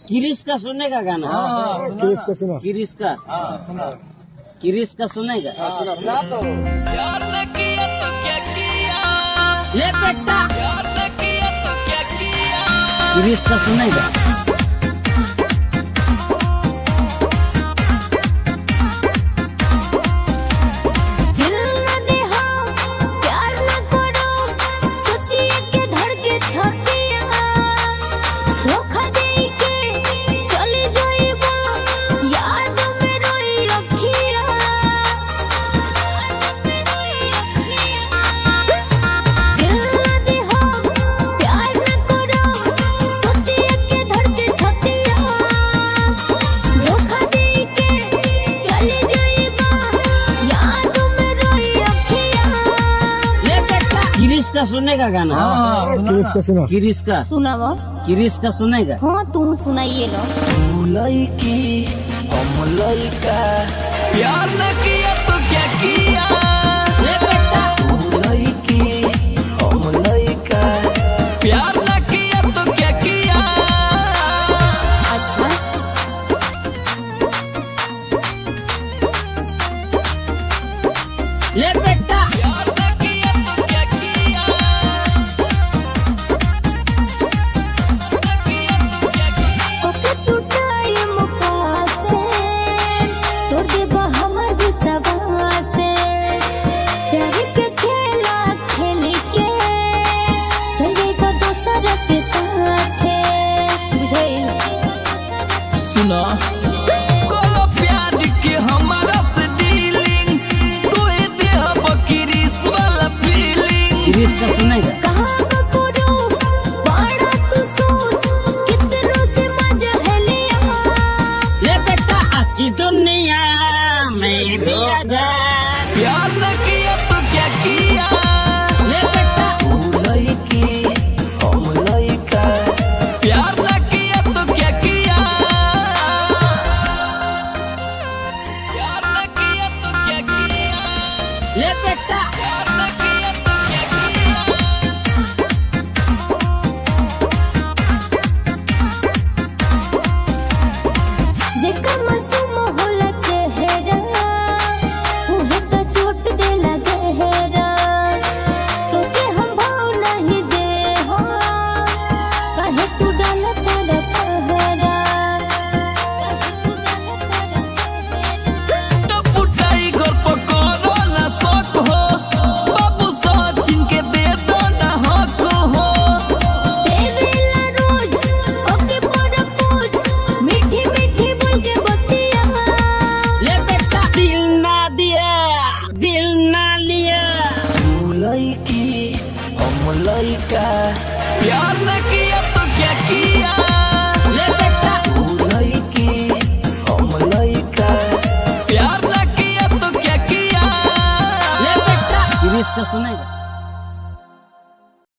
किरिश का सुनने का गाना। किरिश का सुना। किरिश का सुना। किरिश का सुनेगा। सुना तो प्यार न किया तो क्या किया, ले बेटा प्यार न किया तो क्या किया। किरिश का सुनेगा। किरिश का सुनने का गाना। किरिश का सुना। किरिश का सुना वो किरिश का सुनेगा। हाँ तुम सुनाइए लो। तू लड़की हम लड़का, प्यार न किया तो क्या किया। ले बेटा तू लड़की हम लड़का, प्यार न किया तो क्या किया। अच्छा ले बेटा प्यार न किया तो क्या किया, न किया तो क्या किया। ओके तू टाइम पासे तोड़ दे हमर बिसवा से प्यार के खेला खेल के चल जाएगा दोसर के साथ बुझे। सुना कोलो प्यार के हमारा से डीलिंग, तू ही दे किरिश वाला फीलिंग। किरिश का सुनेगा। कहाँ करो बड़ा तू सोच कितनों से मजा है लिया। ले बेटा की दुनिया में भी आजाद। प्यार न किया तो क्या किया। ले बेटा तू लड़की हम लड़का, प्यार न किया तो क्या किया। प्यार न किया तो क्या किया, ले बेटा प्यार न किया तो क्या किया। जेकर मासूम होला चेहरा उहे तो चोट देला गहरा। तोके हम भाव नहीं दे हो काहे तू डाला तारा पहरा। टपुटाई घर पकड़ो ना शौक हो, बाबू सचिन के दे दो ना हक हो। देवेला रोज ओके पर पूछ मीठी मीठी बोल के बतिया। ले बेटा दिल ना दिया दिल ना लिया। तू लड़की हम लड़का, प्यार न किया तो क्या किया। ले बेटा तू लड़की हम लड़का, प्यार न किया तो क्या किया। ले बेटा किरिश का सुनेगा।